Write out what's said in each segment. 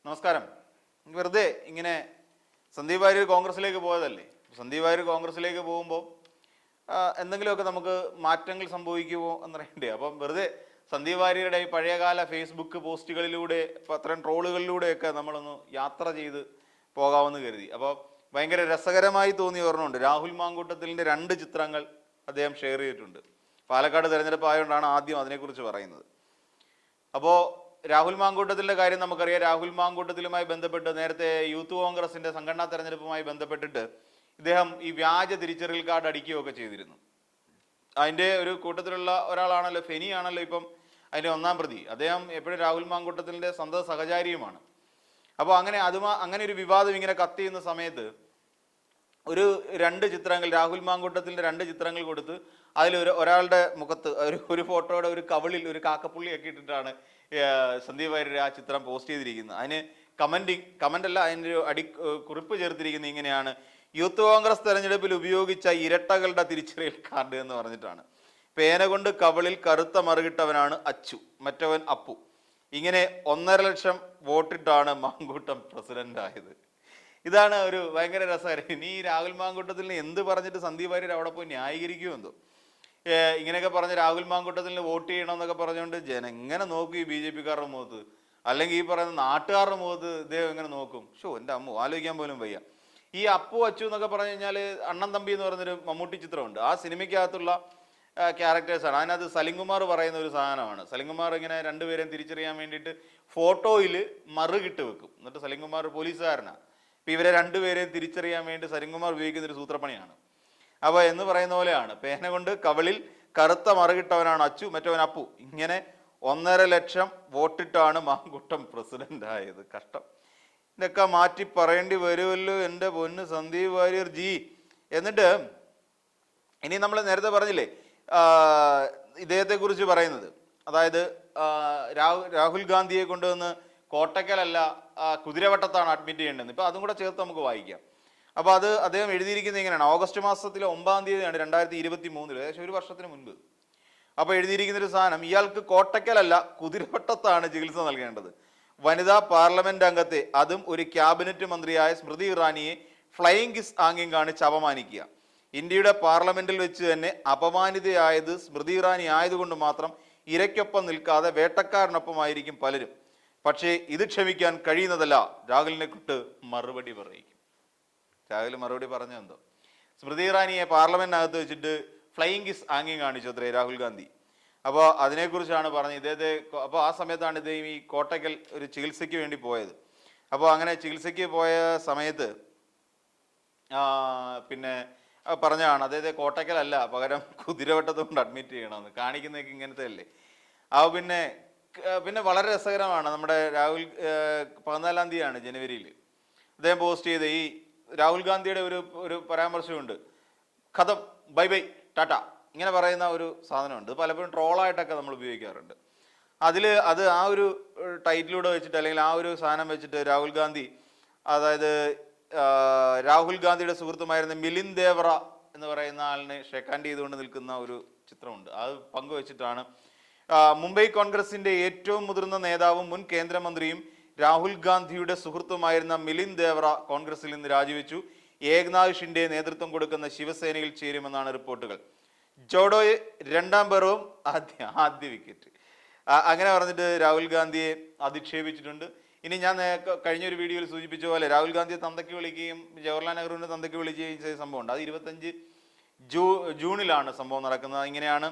നമസ്കാരം. വെറുതെ ഇങ്ങനെ സന്ദീപ് വാര്യർ കോൺഗ്രസിലേക്ക് പോയതല്ലേ. സന്ദീപ് വാര്യർ കോൺഗ്രസിലേക്ക് പോകുമ്പോൾ എന്തെങ്കിലുമൊക്കെ നമുക്ക് മാറ്റങ്ങൾ സംഭവിക്കുമോ എന്നറിയണ്ടേ. അപ്പം വെറുതെ സന്ദീപ് വാര്യരുടെ ഈ പഴയകാല ഫേസ്ബുക്ക് പോസ്റ്റുകളിലൂടെ അത്തരം ട്രോളുകളിലൂടെയൊക്കെ നമ്മളൊന്ന് യാത്ര ചെയ്ത് പോകാമെന്ന് കരുതി. അപ്പോൾ ഭയങ്കര രസകരമായി തോന്നിയ ഓർമ്മയുണ്ട്. രാഹുൽ മാങ്കൂട്ടത്തിലിൻ്റെ 2 ചിത്രങ്ങൾ അദ്ദേഹം ഷെയർ ചെയ്തിട്ടുണ്ട്. പാലക്കാട് തെരഞ്ഞെടുപ്പ് ആയതുകൊണ്ടാണ് ആദ്യം അതിനെക്കുറിച്ച് പറയുന്നത്. അപ്പോൾ രാഹുൽ മാങ്കൂട്ടത്തിൻ്റെ കാര്യം നമുക്കറിയാം. രാഹുൽ മാങ്കൂട്ടത്തിലുമായി ബന്ധപ്പെട്ട് നേരത്തെ യൂത്ത് കോൺഗ്രസിൻ്റെ സംഘടനാ തെരഞ്ഞെടുപ്പുമായി ബന്ധപ്പെട്ടിട്ട് ഇദ്ദേഹം ഈ വ്യാജ തിരിച്ചറിയൽ കാർഡ് അടിക്കുകയൊക്കെ ചെയ്തിരുന്നു. അതിൻ്റെ ഒരു കൂട്ടത്തിലുള്ള ഒരാളാണല്ലോ ഫെനി ആണല്ലോ ഇപ്പം അതിൻ്റെ 1-ാം പ്രതി. അദ്ദേഹം എപ്പോഴും രാഹുൽ മാങ്കൂട്ടത്തിൻ്റെ സ്വന്തം സഹചാരിയുമാണ്. അപ്പോൾ അങ്ങനെ ഒരു വിവാദം ഇങ്ങനെ കത്തിയുന്ന സമയത്ത് ഒരു 2 ചിത്രങ്ങൾ, രാഹുൽ മാങ്കൂട്ടത്തിൻ്റെ 2 ചിത്രങ്ങൾ കൊടുത്ത് അതിൽ ഒരാളുടെ മുഖത്ത് ഒരു ഫോട്ടോയുടെ ഒരു കവിളിൽ ഒരു കാക്കപ്പുള്ളിയൊക്കെ ഇട്ടിട്ടാണ് സന്ദീപ് വാര്യർ ആ ചിത്രം പോസ്റ്റ് ചെയ്തിരിക്കുന്നത്. അതിന് കമൻ്റ് അല്ല, അതിൻ്റെ ഒരു കുറിപ്പ് ചേർത്തിരിക്കുന്നത് ഇങ്ങനെയാണ്: യൂത്ത് കോൺഗ്രസ് തെരഞ്ഞെടുപ്പിൽ ഉപയോഗിച്ച ഇരട്ടകളുടെ തിരിച്ചറിയൽ കാർഡ് എന്ന് പറഞ്ഞിട്ടാണ്. പേന കൊണ്ട് കവിളിൽ കറുത്ത മറുകിട്ടവനാണ് അച്ചു, മറ്റവൻ അപ്പു. ഇങ്ങനെ 1.5 ലക്ഷം വോട്ടിട്ടാണ് മാങ്കൂട്ടം പ്രസിഡന്റ് ആയത്. ഇതാണ് ഒരു ഭയങ്കര രസകരം. ഇനി രാഹുൽ മാങ്കൂട്ടത്തിന് എന്ത് പറഞ്ഞിട്ട് സന്ദീപ് വാര്യർ അവിടെ പോയി ന്യായീകരിക്കുമെന്തോ. ഇങ്ങനെയൊക്കെ പറഞ്ഞ് രാഹുൽ മാങ്കൂട്ടത്തിന് വോട്ട് ചെയ്യണമെന്നൊക്കെ പറഞ്ഞുകൊണ്ട് എങ്ങനെ നോക്കും ഈ BJP-കാരുടെ മുഖത്ത്, അല്ലെങ്കിൽ ഈ പറയുന്ന നാട്ടുകാരുടെ മുഖത്ത് ഇദ്ദേഹം എങ്ങനെ നോക്കും? എൻ്റെ അമ്മ ആലോചിക്കാൻ പോലും വയ്യ. ഈ അപ്പു അച്ചു എന്നൊക്കെ പറഞ്ഞു കഴിഞ്ഞാൽ അണ്ണൻ തമ്പി എന്ന് പറഞ്ഞൊരു മമ്മൂട്ടി ചിത്രമുണ്ട്. ആ സിനിമയ്ക്കകത്തുള്ള ക്യാരക്ടേഴ്സാണ്. അതിനകത്ത് സലിംകുമാർ പറയുന്ന ഒരു സാധനമാണ്. സലിംകുമാർ ഇങ്ങനെ 2 പേരെയും തിരിച്ചറിയാൻ വേണ്ടിയിട്ട് ഫോട്ടോയിൽ മറുകിട്ട് വെക്കും. എന്നിട്ട് സലിംകുമാർ പോലീസുകാരനാണ്. ഇപ്പം ഇവരെ 2 പേരെയും തിരിച്ചറിയാൻ വേണ്ടി സലിംകുമാർ ഉപയോഗിക്കുന്നൊരു സൂത്രപ്പണിയാണ്. അപ്പോൾ എന്ന് പറയുന്ന പോലെയാണ്, പേന കൊണ്ട് കവിളിൽ കറുത്ത മറുകിട്ടവനാണ് അച്ചു, മറ്റവൻ അപ്പു. ഇങ്ങനെ 1.5 ലക്ഷം വോട്ടിട്ടാണ് മാങ്കൂട്ടം പ്രസിഡന്റ് ആയത്. കഷ്ടം. ഇതൊക്കെ മാറ്റി പറയേണ്ടി വരുമല്ലോ എൻ്റെ പൊന്ന് സന്ദീപ് വാര്യർ ജി. എന്നിട്ട് ഇനി നമ്മൾ നേരത്തെ പറഞ്ഞില്ലേ ഇദ്ദേഹത്തെക്കുറിച്ച് പറയുന്നത്, അതായത് രാഹുൽ ഗാന്ധിയെ കൊണ്ടുവന്ന് കോട്ടക്കലല്ല കുതിരവട്ടത്താണ് അഡ്മിറ്റ് ചെയ്യേണ്ടത്. ഇപ്പം അതും കൂടെ ചേർത്ത് നമുക്ക് വായിക്കാം. അപ്പോൾ അത് അദ്ദേഹം എഴുതിയിരിക്കുന്നത് ഇങ്ങനെയാണ്: ഓഗസ്റ്റ് മാസത്തിലെ 9-ാം തീയതിയാണ് 2023, ഏകദേശം 1 വർഷത്തിന് മുൻപ്. അപ്പോൾ എഴുതിയിരിക്കുന്നൊരു സാധനം, ഇയാൾക്ക് കോട്ടക്കലല്ല കുതിരവട്ടത്താണ് ചികിത്സ നൽകേണ്ടത്. വനിതാ പാർലമെന്റ് അംഗത്തെ, അതും ഒരു ക്യാബിനറ്റ് മന്ത്രിയായ സ്മൃതി ഇറാനിയെ ഫ്ലൈയിങ് കിസ് ആംഗ്യം കാണിച്ച് അപമാനിക്കുക. ഇന്ത്യയുടെ പാർലമെന്റിൽ വെച്ച് തന്നെ അപമാനിതയായത് സ്മൃതി ഇറാനി ആയതുകൊണ്ട് മാത്രം ഇരയ്ക്കൊപ്പം നിൽക്കാതെ വേട്ടക്കാരനൊപ്പമായിരിക്കും പലരും. പക്ഷേ ഇത് ക്ഷമിക്കാൻ കഴിയുന്നതല്ല. രാഹുലിനെ കൊണ്ട് മറുപടി പറയിക്കും. രാഹുൽ മറുപടി പറഞ്ഞെന്തോ, സ്മൃതി ഇറാനിയെ പാർലമെന്റിനകത്ത് വെച്ചിട്ട് ഫ്ലൈയിങ് കിസ് ആംഗ്യം കാണിച്ചു അത്രേ രാഹുൽ ഗാന്ധി. അപ്പോൾ അതിനെക്കുറിച്ചാണ് പറഞ്ഞത് ഇദ്ദേഹത്തെ. അപ്പോൾ ആ സമയത്താണ് ഇദ്ദേഹം ഈ കോട്ടക്കൽ ഒരു ചികിത്സയ്ക്ക് വേണ്ടി പോയത്. അപ്പോൾ അങ്ങനെ ചികിത്സയ്ക്ക് പോയ സമയത്ത് പിന്നെ പറഞ്ഞതാണ് അദ്ദേഹത്തെ കോട്ടക്കലല്ല പകരം കുതിരവട്ടത്ത് കൊണ്ട് അഡ്മിറ്റ് ചെയ്യണമെന്ന്. കാണിക്കുന്നതൊക്കെ ഇങ്ങനത്തെ അല്ലേ. അപ്പോൾ പിന്നെ വളരെ രസകരമാണ്. നമ്മുടെ രാഹുൽ 14-ാം തീയതിയാണ് ജനുവരിയിൽ അദ്ദേഹം പോസ്റ്റ് ചെയ്ത ഈ രാഹുൽ ഗാന്ധിയുടെ ഒരു പരാമർശമുണ്ട്. ഖതം, ബൈ ബൈ, ടാറ്റ, ഇങ്ങനെ പറയുന്ന ഒരു സാധനമുണ്ട്. പലപ്പോഴും ട്രോളായിട്ടൊക്കെ നമ്മൾ ഉപയോഗിക്കാറുണ്ട്. അത് ആ ഒരു ടൈറ്റിലൂടെ വെച്ചിട്ട്, അല്ലെങ്കിൽ ആ ഒരു സാധനം വെച്ചിട്ട് രാഹുൽ ഗാന്ധി, അതായത് രാഹുൽ ഗാന്ധിയുടെ സുഹൃത്തുമായിരുന്ന മിലിന്ദ് ദേവറ എന്ന് പറയുന്ന ആളിനെ ഷേക്ക് ഹാൻഡ് ചെയ്തുകൊണ്ട് നിൽക്കുന്ന ഒരു ചിത്രമുണ്ട്. അത് പങ്കുവെച്ചിട്ടാണ് മുംബൈ കോൺഗ്രസിന്റെ ഏറ്റവും മുതിർന്ന നേതാവും മുൻ കേന്ദ്രമന്ത്രിയും രാഹുൽ ഗാന്ധിയുടെ സുഹൃത്തുമായിരുന്ന മിലിന്ദ് ദേവറ കോൺഗ്രസിൽ നിന്ന് രാജിവെച്ചു. ഏക്നാഥ് ഷിൻഡെ നേതൃത്വം കൊടുക്കുന്ന ശിവസേനയിൽ ചേരുമെന്നാണ് റിപ്പോർട്ടുകൾ. ജോഡോയെ 2-ാം പേറവും ആദ്യ വിക്കറ്റ്, അങ്ങനെ പറഞ്ഞിട്ട് രാഹുൽ ഗാന്ധിയെ അധിക്ഷേപിച്ചിട്ടുണ്ട്. ഇനി ഞാൻ കഴിഞ്ഞൊരു വീഡിയോയിൽ സൂചിപ്പിച്ച പോലെ രാഹുൽ ഗാന്ധിയെ തന്തയ്ക്ക് വിളിക്കുകയും ജവഹർലാൽ നെഹ്റുവിനെ തന്തയ്ക്ക് വിളിക്കുകയും ചെയ്ത സംഭവമുണ്ട്. അത് 25 ജൂണിലാണ് സംഭവം നടക്കുന്നത്. ഇങ്ങനെയാണ്.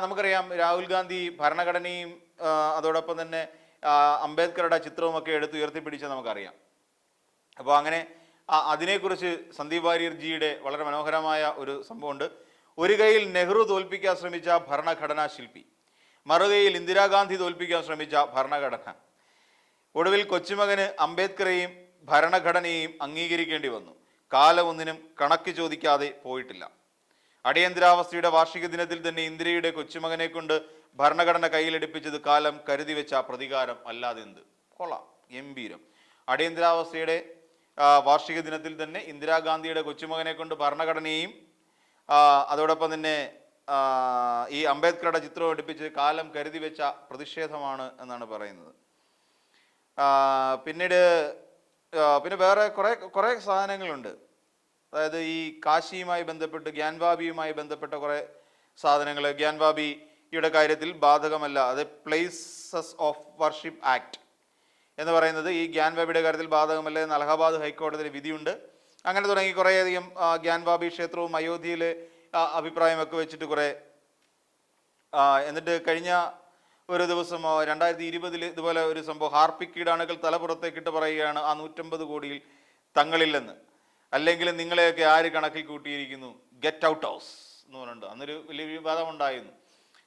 നമുക്കറിയാം രാഹുൽ ഗാന്ധി ഭരണഘടനയും അതോടൊപ്പം തന്നെ അംബേദ്കറുടെ ചിത്രവുമൊക്കെ എടുത്ത് ഉയർത്തിപ്പിടിച്ചത് നമുക്കറിയാം. അപ്പോൾ അങ്ങനെ അതിനെക്കുറിച്ച് സന്ദീപ് വാര്യർ ജിയുടെ വളരെ മനോഹരമായ ഒരു സംഭവമുണ്ട്. ഒരു കൈയിൽ നെഹ്റു തോൽപ്പിക്കാൻ ശ്രമിച്ച ഭരണഘടനാ ശില്പി, മറുകൈയിൽ ഇന്ദിരാഗാന്ധി തോൽപ്പിക്കാൻ ശ്രമിച്ച ഭരണഘടന. ഒടുവിൽ കൊച്ചുമകന് അംബേദ്കറെയും ഭരണഘടനയെയും അംഗീകരിക്കേണ്ടി വന്നു. കാലം ഒന്നിനും കണക്ക് ചോദിക്കാതെ പോയിട്ടില്ല. അടിയന്തരാവസ്ഥയുടെ വാർഷിക ദിനത്തിൽ തന്നെ ഇന്ദിരയുടെ കൊച്ചുമകനെ കൊണ്ട് ഭരണഘടന കയ്യിലെടുപ്പിച്ചത് കാലം കരുതി വെച്ച പ്രതികാരം അല്ലാതെ എന്ത്. കൊള്ളാം, ഗംഭീരം. അടിയന്തരാവസ്ഥയുടെ വാർഷിക ദിനത്തിൽ തന്നെ ഇന്ദിരാഗാന്ധിയുടെ കൊച്ചുമകനെ കൊണ്ട് ഭരണഘടനയെയും അതോടൊപ്പം തന്നെ ഈ അംബേദ്കറുടെ ചിത്രം എടുപ്പിച്ച് കാലം കരുതി വെച്ച പ്രതിഷേധമാണ് എന്നാണ് പറയുന്നത്. പിന്നീട് പിന്നെ വേറെ കുറേ സാധനങ്ങളുണ്ട്. അതായത് ഈ കാശിയുമായി ബന്ധപ്പെട്ട് ഗ്യാൻവാബിയുമായി ബന്ധപ്പെട്ട കുറേ സാധനങ്ങൾ ഗ്യാൻവാബിയുടെ കാര്യത്തിൽ ബാധകമല്ല. അത് പ്ലേസസ് ഓഫ് വർഷിപ്പ് ആക്ട് എന്ന് പറയുന്നത് ഈ ഗ്യാൻവാബിയുടെ കാര്യത്തിൽ ബാധകമല്ല എന്ന് അലഹബാദ് ഹൈക്കോടതിയിൽ വിധിയുണ്ട്. അങ്ങനെ തുടങ്ങി കുറേയധികം ഗ്യാൻവാബി ക്ഷേത്രവും അയോധ്യയിലെ അഭിപ്രായമൊക്കെ വെച്ചിട്ട് കുറേ. എന്നിട്ട് കഴിഞ്ഞ ഒരു ദിവസം 2020 ഇതുപോലെ ഒരു സംഭവം, ഹാർപ്പിക് കീടാണുകൾ തലപ്പുറത്തേക്കിട്ട് പറയുകയാണ് ആ 150 കോടിയിൽ തങ്ങളില്ലെന്ന്, അല്ലെങ്കിൽ നിങ്ങളെയൊക്കെ ആര് കണക്കിൽ കൂട്ടിയിരിക്കുന്നു, ഗെറ്റ് ഔട്ട് ഹൗസ് എന്ന് പറഞ്ഞിട്ടുണ്ട്. അന്നൊരു വലിയ വിവാദം ഉണ്ടായിരുന്നു,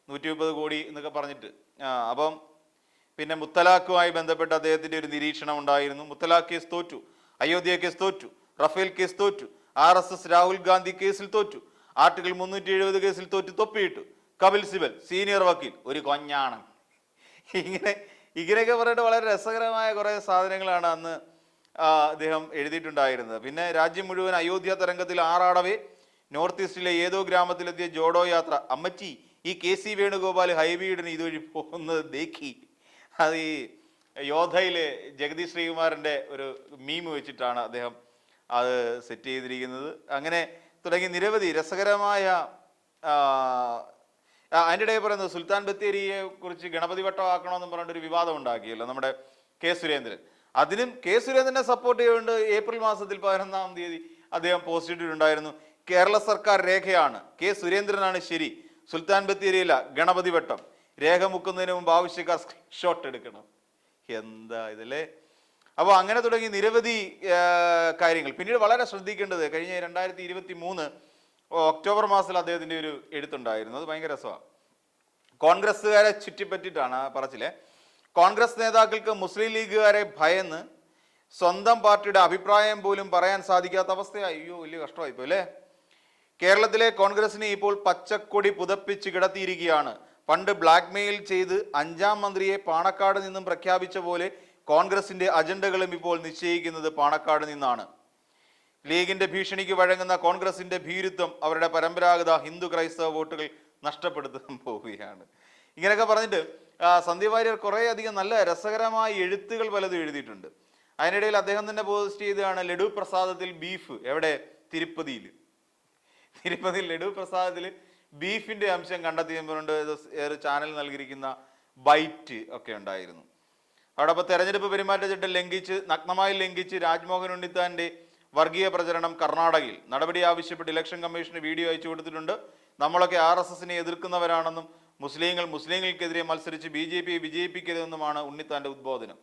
130 കോടി എന്നൊക്കെ പറഞ്ഞിട്ട്. അപ്പം പിന്നെ മുത്തലാഖുമായി ബന്ധപ്പെട്ട് അദ്ദേഹത്തിൻ്റെ ഒരു നിരീക്ഷണം ഉണ്ടായിരുന്നു. മുത്തലാഖ് കേസ് തോറ്റു, അയോധ്യ കേസ് തോറ്റു, റഫേൽ കേസ് തോറ്റു, RSS രാഹുൽ ഗാന്ധി കേസിൽ തോറ്റു, ആർട്ടിക്കിൾ 370 കേസിൽ തോറ്റു തൊപ്പിയിട്ടു, കപിൽ സിബൽ സീനിയർ വക്കീൽ ഒരു കൊഞ്ഞാണ്. ഇങ്ങനെയൊക്കെ പറഞ്ഞിട്ട് വളരെ രസകരമായ കുറേ സാധനങ്ങളാണ് അന്ന് അദ്ദേഹം എഴുതിയിട്ടുണ്ടായിരുന്നത്. പിന്നെ രാജ്യം മുഴുവൻ അയോധ്യ തരംഗത്തിൽ ആറാടവേ നോർത്ത് ഈസ്റ്റിലെ ഏതോ ഗ്രാമത്തിലെത്തിയ ജോഡോ യാത്ര, അമ്മച്ചി ഈ KC വേണുഗോപാൽ ഹൈബീഡിന് ഇതുവഴി പോകുന്നത് ദേഖി. അത് ഈ യോധയിലെ ജഗദീഷ് ശ്രീകുമാറിൻ്റെ ഒരു മീം വെച്ചിട്ടാണ് അദ്ദേഹം അത് സെറ്റ് ചെയ്തിരിക്കുന്നത്. അങ്ങനെ തുടങ്ങി നിരവധി രസകരമായ അതിൻ്റെ ഇടയിൽ പറയുന്നത് സുൽത്താൻ ബത്തേരിയെ കുറിച്ച് ഗണപതി വട്ടമാക്കണമെന്ന് പറഞ്ഞിട്ടൊരു വിവാദം ഉണ്ടാക്കിയല്ലോ നമ്മുടെ സുരേന്ദ്രൻ. അതിനും സുരേന്ദ്രനെ സപ്പോർട്ട് ചെയ്തുകൊണ്ട് ഏപ്രിൽ മാസത്തിൽ 11-ാം തീയതി അദ്ദേഹം പോസ്റ്റ് ഇട്ടിട്ടുണ്ടായിരുന്നു, കേരള സർക്കാർ രേഖയാണ്, സുരേന്ദ്രനാണ് ശരി, സുൽത്താൻ ബത്തേരിയില്ല ഗണപതി വട്ടം, രേഖ മുക്കുന്നതിന് മുമ്പ് ആവശ്യക്കാർ സ്ക്രീൻഷോട്ട് എടുക്കണം. എന്താ ഇതല്ലേ. അപ്പോൾ അങ്ങനെ തുടങ്ങി നിരവധി കാര്യങ്ങൾ. പിന്നീട് വളരെ ശ്രദ്ധിക്കേണ്ടത്, കഴിഞ്ഞ 2023 ഒക്ടോബർ മാസത്തിൽ അദ്ദേഹത്തിൻ്റെ ഒരു എഴുത്തുണ്ടായിരുന്നു, അത് ഭയങ്കര രസമാണ്. കോൺഗ്രസ്സുകാരെ ചുറ്റിപ്പറ്റിയിട്ടാണ് പറച്ചിലെ. കോൺഗ്രസ് നേതാക്കൾക്ക് മുസ്ലിം ലീഗുകാരെ ഭയന്ന് സ്വന്തം പാർട്ടിയുടെ അഭിപ്രായം പോലും പറയാൻ സാധിക്കാത്ത അവസ്ഥയായി. അയ്യോ, വലിയ കഷ്ടമായിപ്പോ അല്ലേ. കേരളത്തിലെ കോൺഗ്രസിനെ ഇപ്പോൾ പച്ചക്കൊടി പുതപ്പിച്ച് കിടത്തിയിരിക്കുകയാണ്. പണ്ട് ബ്ലാക്ക് മെയിൽ ചെയ്ത് 5-ാം മന്ത്രിയെ പാണക്കാട് നിന്നും പ്രഖ്യാപിച്ച പോലെ കോൺഗ്രസിന്റെ അജണ്ടകളും ഇപ്പോൾ നിശ്ചയിക്കുന്നത് പാണക്കാട് നിന്നാണ്. ലീഗിന്റെ ഭീഷണിക്ക് വഴങ്ങുന്ന കോൺഗ്രസിന്റെ ഭീരുത്വം അവരുടെ പരമ്പരാഗത ഹിന്ദു ക്രൈസ്തവ വോട്ടുകൾ നഷ്ടപ്പെടുത്താൻ പോവുകയാണ്. ഇങ്ങനെയൊക്കെ പറഞ്ഞിട്ട് സന്ദീപ് വാര്യർ കുറേ അധികം നല്ല രസകരമായ എഴുത്തുകൾ പലതും എഴുതിയിട്ടുണ്ട്. അതിനിടയിൽ അദ്ദേഹം തന്നെ പോസ്റ്റ് ചെയ്തതാണ് ലഡു പ്രസാദത്തിൽ ബീഫ്. എവിടെ? തിരുപ്പതിയിൽ ലഡു പ്രസാദത്തിൽ ബീഫിന്റെ അംശം കണ്ടെത്തിയതുകൊണ്ട് ഒരു ചാനൽ നൽകിയിരിക്കുന്ന ബൈറ്റ് ഒക്കെ ഉണ്ടായിരുന്നു അവിടെ. അപ്പോൾ തെരഞ്ഞെടുപ്പ് പെരുമാറ്റച്ചട്ടം നഗ്നമായി ലംഘിച്ച് രാജ്മോഹൻ ഉണ്ണിത്താന്റെ വർഗീയ പ്രചരണം കർണാടകയിൽ. നടപടി ആവശ്യപ്പെട്ട് ഇലക്ഷൻ കമ്മീഷന് വീഡിയോ അയച്ചു കൊടുത്തിട്ടുണ്ട്. നമ്മളൊക്കെ RSSനെ എതിർക്കുന്നവരാണെന്നും മുസ്ലിങ്ങൾക്കെതിരെ മത്സരിച്ച് BJP വിജയിപ്പിക്കരുതെന്നുമാണ് ഉണ്ണിത്താന്റെ ഉദ്ബോധനം.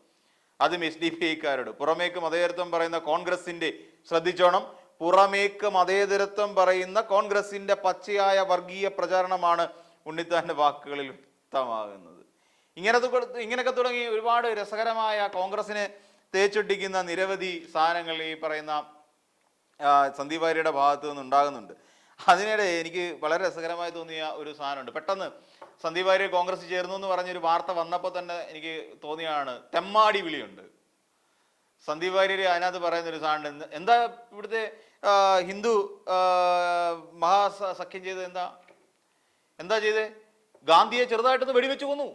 അതും SDPIക്കാരോട്. പുറമേക്ക് മതേതരത്വം പറയുന്ന കോൺഗ്രസിന്റെ, ശ്രദ്ധിച്ചോണം, പുറമേക്ക് മതേതരത്വം പറയുന്ന കോൺഗ്രസിന്റെ പച്ചയായ വർഗീയ പ്രചാരണമാണ് ഉണ്ണിത്താന്റെ വാക്കുകളിൽ വ്യക്തമാകുന്നത്. ഇങ്ങനെയൊക്കെ തുടങ്ങി ഒരുപാട് രസകരമായ കോൺഗ്രസിനെ തേച്ചൊട്ടിക്കുന്ന നിരവധി സാധനങ്ങൾ ഈ പറയുന്ന സന്ദീപ് വാര്യരുടെ ഭാഗത്തു നിന്നുണ്ടാകുന്നുണ്ട്. അതിനിടെ എനിക്ക് വളരെ രസകരമായി തോന്നിയ ഒരു സാധനമുണ്ട്. പെട്ടെന്ന് സന്ദീപ് വാര്യർ കോൺഗ്രസ് ചേർന്നു എന്ന് പറഞ്ഞൊരു വാർത്ത വന്നപ്പോൾ തന്നെ എനിക്ക് തോന്നിയാണ്, തെമ്മാടി വിളിയുണ്ട്. സന്ദീപ് വാര്യർ അതിനകത്ത് പറയുന്നൊരു സാധനം, എന്താ ഇവിടുത്തെ ഹിന്ദു മഹാസഖ്യം ചെയ്തത്, എന്താ ചെയ്തേ? ഗാന്ധിയെ ചെറുതായിട്ടൊന്ന് വെടിവെച്ച് കൊന്നു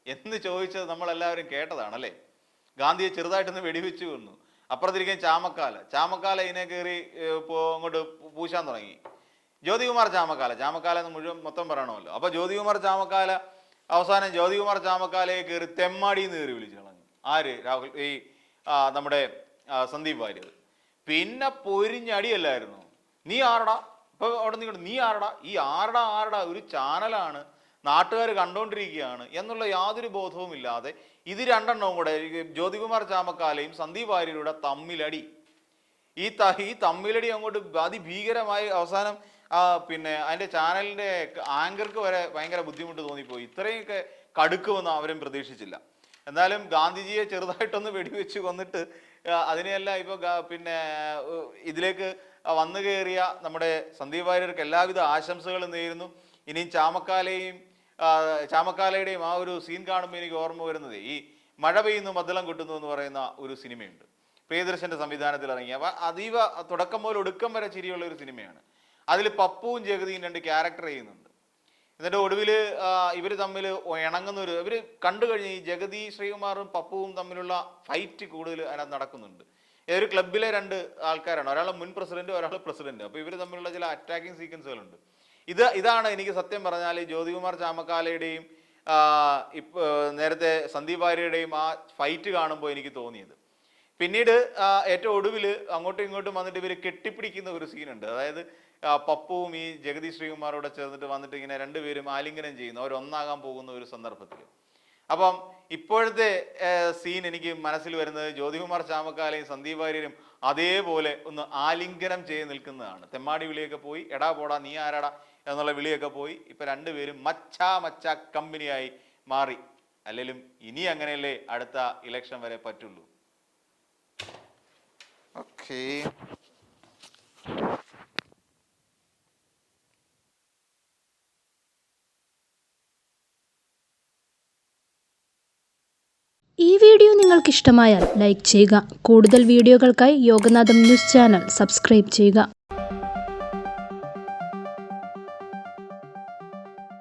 എന്ന് ചോദിച്ചത് നമ്മളെല്ലാവരും കേട്ടതാണല്ലേ. ഗാന്ധിയെ ചെറുതായിട്ടൊന്ന് വെടിവെച്ച് കൊന്നു. അപ്പുറത്തിരിക്കാൻ ചാമക്കാല ഇതിനെ കയറി അങ്ങോട്ട് പൂശാൻ തുടങ്ങി. ജ്യോതികുമാർ ചാമക്കാല എന്ന് മൊത്തം പറയണമല്ലോ. അപ്പൊ ജ്യോതികുമാർ ചാമക്കാലയെ കയറി തെമ്മാടിന്ന് കയറി വിളിച്ചു കളഞ്ഞു. ആര്? രാഹുൽ, ഈ നമ്മുടെ സന്ദീപ് വാര്യർ. പിന്നെ പൊരിഞ്ഞടിയല്ലായിരുന്നു, നീ ആരടാ, ഇപ്പൊ അവിടെ നീ ആരടാ, ഈ ആരടാ ഒരു ചാനലാണ്, നാട്ടുകാർ കണ്ടുകൊണ്ടിരിക്കുകയാണ് എന്നുള്ള യാതൊരു ബോധവും ഇല്ലാതെ ഇത് രണ്ടെണ്ണവും കൂടെ, ജ്യോതികുമാർ ചാമക്കാലയും സന്ദീപ് വാര്യരുടെ തമ്മിലടി. ഈ തമ്മിലടി അങ്ങോട്ട് അതിഭീകരമായി അവസാനം പിന്നെ അതിൻ്റെ ചാനലിൻ്റെ ആങ്കർക്ക് വരെ ഭയങ്കര ബുദ്ധിമുട്ട് തോന്നിപ്പോയി. ഇത്രയൊക്കെ കടുക്കുമെന്ന് അവരും പ്രതീക്ഷിച്ചില്ല. എന്നാലും ഗാന്ധിജിയെ ചെറുതായിട്ടൊന്ന് വെടിവെച്ച് കൊന്നിട്ട് അതിനെയല്ല ഇപ്പോൾ പിന്നെ ഇതിലേക്ക് വന്നു കയറിയ നമ്മുടെ സന്ദീപ് വാര്യർക്ക് എല്ലാവിധ ആശംസകളും നേരുന്നു. ഇനിയും ചാമക്കാലയുടെയും ആ ഒരു സീൻ കാണുമ്പോൾ എനിക്ക് ഓർമ്മ വരുന്നത് ഈ മഴ പെയ്യുന്നു മദ്ദളം കൊട്ടുന്നു എന്ന് പറയുന്ന ഒരു സിനിമയുണ്ട്, പ്രിയദർശന്റെ സംവിധാനത്തിൽ ഇറങ്ങിയ. അപ്പം അതീവ തുടക്കം മുതൽ ഒടുക്കം വരെ ചിരിയുള്ള ഒരു സിനിമയാണ്. അതിൽ പപ്പുവും ജഗതിയും 2 ക്യാരക്ടർ ചെയ്യുന്നുണ്ട്. എന്നിട്ട് ഒടുവിൽ ഇവർ തമ്മിൽ ഇണങ്ങുന്ന ഇവർ കണ്ടു കഴിഞ്ഞ് ഈ ജഗതി ശ്രീകുമാറും പപ്പുവും തമ്മിലുള്ള ഫൈറ്റ് കൂടുതൽ അതിനകത്ത് നടക്കുന്നുണ്ട്. ഒരു ക്ലബിലെ രണ്ട് ആൾക്കാരാണ്, ഒരാൾ മുൻ പ്രസിഡന്റ്, ഒരാൾ പ്രസിഡന്റ്. അപ്പോൾ ഇവർ തമ്മിലുള്ള ചില അറ്റാക്കിംഗ് സീക്വൻസുകളുണ്ട്. ഇതാണ് എനിക്ക് സത്യം പറഞ്ഞാൽ ജ്യോതികുമാർ ചാമക്കാലയുടെയും നേരത്തെ സന്ദീപ് വാര്യരുടെയും ആ ഫൈറ്റ് കാണുമ്പോൾ എനിക്ക് തോന്നിയത്. പിന്നീട് ഏറ്റവും ഒടുവിൽ അങ്ങോട്ടും ഇങ്ങോട്ടും വന്നിട്ട് ഇവർ കെട്ടിപ്പിടിക്കുന്ന ഒരു സീനുണ്ട്. അതായത് പപ്പുവും ഈ ജഗതി ശ്രീകുമാറോടെ ചേർന്നിട്ട് വന്നിട്ട് ഇങ്ങനെ രണ്ടുപേരും ആലിംഗനം ചെയ്യുന്നു, അവരൊന്നാകാൻ പോകുന്ന ഒരു സന്ദർഭത്തിൽ. അപ്പം ഇപ്പോഴത്തെ സീൻ എനിക്ക് മനസ്സിൽ വരുന്നത് ജ്യോതികുമാർ ചാമക്കാലയും സന്ദീപ് വാര്യരും അതേപോലെ ഒന്ന് ആലിംഗനം ചെയ്ത് നിൽക്കുന്നതാണ്. തെമ്മാടി വിളിയൊക്കെ പോയി, എടാ പോടാ നീ ആരാടാ എന്നുള്ള വിളിയൊക്കെ പോയി, ഇപ്പൊ രണ്ടുപേരും മച്ചാ കമ്പനിയായി മാറി. അല്ലെങ്കിലും ഇനി അങ്ങനെയല്ലേ അടുത്ത ഇലക്ഷൻ വരെ പറ്റുള്ളൂ. ഓക്കേ. ഈ വീഡിയോ നിങ്ങൾക്ക് ഇഷ്ടമായാൽ ലൈക്ക് ചെയ്യുക. കൂടുതൽ വീഡിയോകൾക്കായി യോഗനാഥം ന്യൂസ് ചാനൽ സബ്സ്ക്രൈബ് ചെയ്യുക.